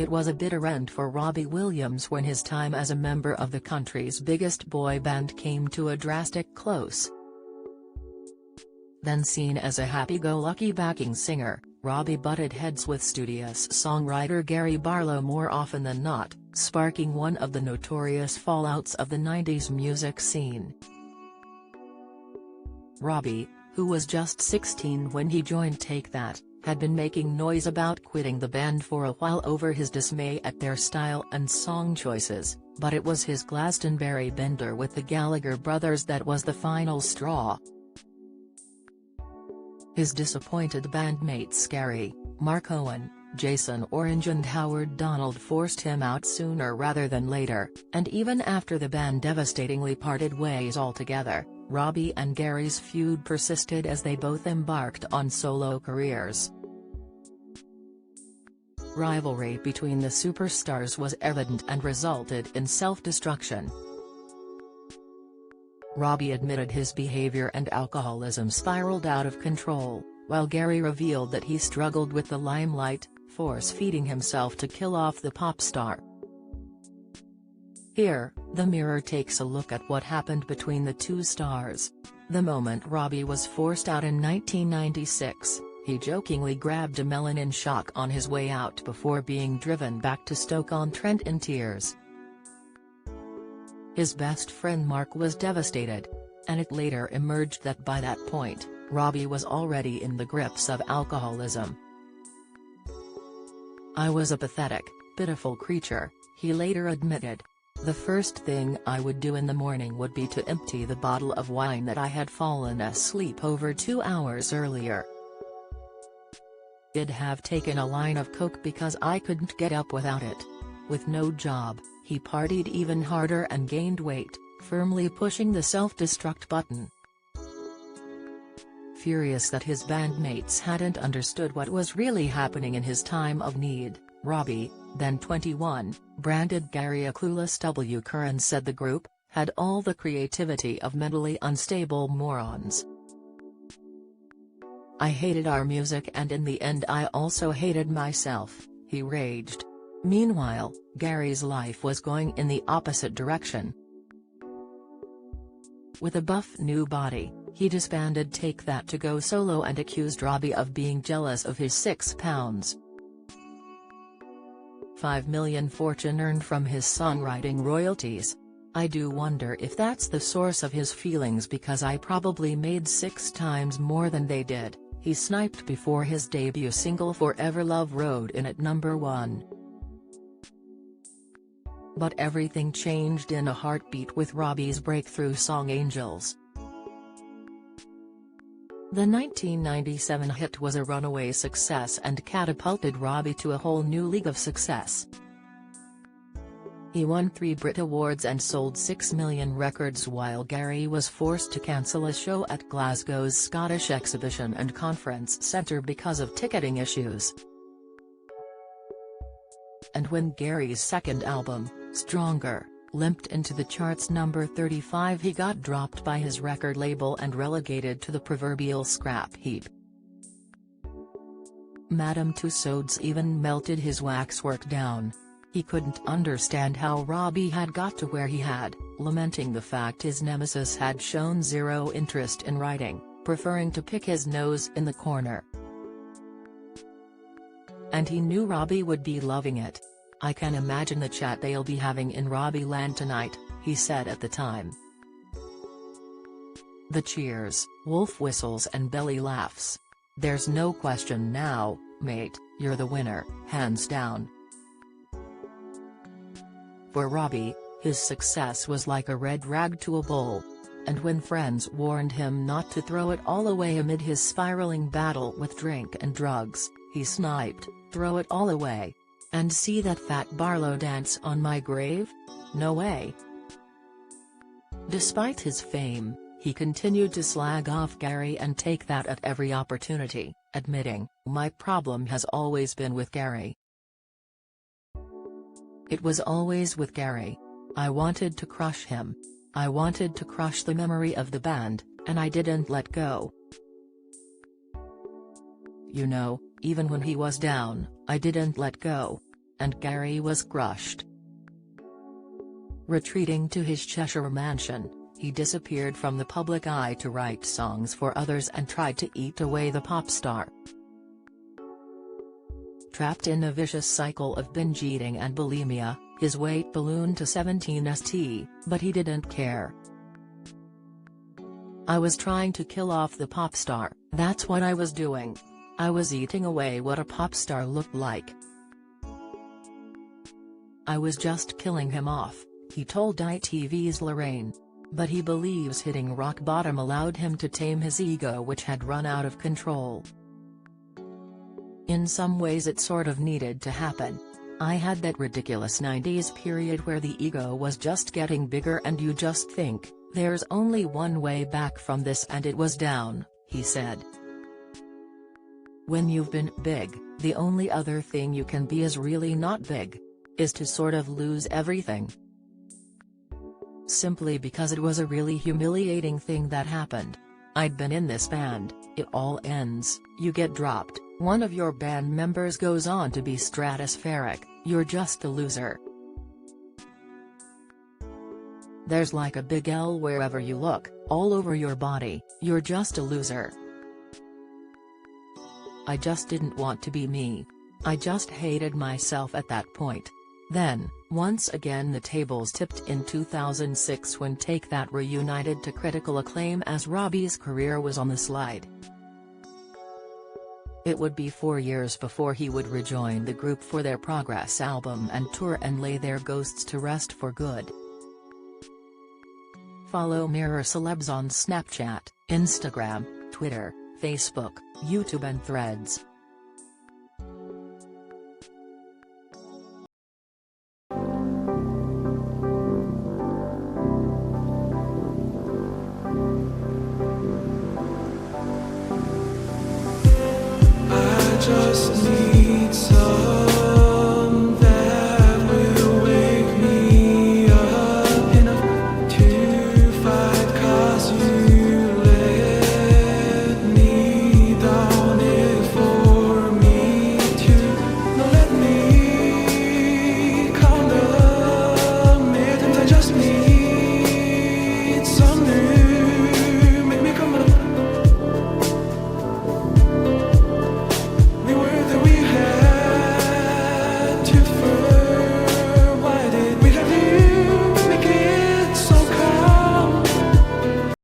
it was a bitter end for Robbie Williams when his time as a member of the country's biggest boy band came to a drastic close. Then seen as a happy-go-lucky backing singer, Robbie butted heads with studious songwriter Gary Barlow more often than not, sparking one of the notorious fallouts of the 90s music scene. Robbie, who was just 16 when he joined Take That, had been making noise about quitting the band for a while over his dismay at their style and song choices, but it was his Glastonbury bender with the Gallagher brothers that was the final straw. His disappointed bandmates Gary, Mark Owen, Jason Orange and Howard Donald forced him out sooner rather than later, and even after the band devastatingly parted ways altogether, Robbie and Gary's feud persisted as they both embarked on solo careers. Rivalry between the superstars was evident and resulted in self-destruction. Robbie admitted his behavior and alcoholism spiraled out of control, while Gary revealed that he struggled with the limelight, force-feeding himself to kill off the pop star. Here, the Mirror takes a look at what happened between the two stars. The moment Robbie was forced out in 1996, he jokingly grabbed a melanin shock on his way out before being driven back to Stoke-on-Trent in tears. His best friend Mark was devastated, and it later emerged that by that point, Robbie was already in the grips of alcoholism. "I was a pathetic, pitiful creature," he later admitted. "The first thing I would do in the morning would be to empty the bottle of wine that I had fallen asleep over 2 hours earlier. I'd have taken a line of coke because I couldn't get up without it." With no job, he partied even harder and gained weight, firmly pushing the self-destruct button. Furious that his bandmates hadn't understood what was really happening in his time of need, Robbie, then 21, branded Gary a clueless W-cur and said the group had all the creativity of mentally unstable morons. "I hated our music and in the end I also hated myself," he raged. Meanwhile, Gary's life was going in the opposite direction. With a buff new body, he disbanded Take That to go solo and accused Robbie of being jealous of his £6.5 million fortune earned from his songwriting royalties. "I do wonder if that's the source of his feelings because I probably made 6 times more than they did," he sniped before his debut single Forever Love rode in at #1. But everything changed in a heartbeat with Robbie's breakthrough song Angels. The 1997 hit was a runaway success and catapulted Robbie to a whole new league of success. He won 3 Brit Awards and sold 6 million records while Gary was forced to cancel a show at Glasgow's Scottish Exhibition and Conference Centre because of ticketing issues. And when Gary's second album, Stronger, limped into the charts number 35, he got dropped by his record label and relegated to the proverbial scrap heap. Madame Tussauds even melted his waxwork down. He couldn't understand how Robbie had got to where he had, lamenting the fact his nemesis had shown zero interest in writing, preferring to pick his nose in the corner. And he knew Robbie would be loving it. "I can imagine the chat they'll be having in Robbie land tonight," he said at the time. "The cheers, wolf whistles and belly laughs. There's no question now, mate, you're the winner, hands down." For Robbie, his success was like a red rag to a bull. And when friends warned him not to throw it all away amid his spiraling battle with drink and drugs, he sniped, "Throw it all away. And see that fat Barlow dance on my grave? No way." Despite his fame, he continued to slag off Gary and Take That at every opportunity, admitting, "My problem has always been with Gary. It was always with Gary. I wanted to crush him. I wanted to crush the memory of the band, and I didn't let go. You know, even when he was down, I didn't let go. and Gary was crushed. Retreating to his Cheshire mansion, he disappeared from the public eye to write songs for others and tried to eat away the pop star. Trapped in a vicious cycle of binge eating and bulimia, his weight ballooned to 17 st, but he didn't care. "I was trying to kill off the pop star, that's what I was doing. I was eating away what a pop star looked like. I was just killing him off," he told ITV's Lorraine. But he believes hitting rock bottom allowed him to tame his ego, which had run out of control. "In some ways it sort of needed to happen. I had that ridiculous 90s period where the ego was just getting bigger and you just think, there's only one way back from this, and it was down," he said. "When you've been big, the only other thing you can be is really not big. Is to sort of lose everything. Simply because it was a really humiliating thing that happened. I'd been in this band, it all ends, you get dropped, one of your band members goes on to be stratospheric, you're just a loser. There's like a big L wherever you look, all over your body, you're just a loser. I just didn't want to be me. I just hated myself at that point. Then, once again the tables tipped in 2006 when Take That reunited to critical acclaim as Robbie's career was on the slide. It would be 4 years before he would rejoin the group for their Progress album and tour and lay their ghosts to rest for good. Follow Mirror Celebs on Snapchat, Instagram, Twitter, Facebook, YouTube and Threads.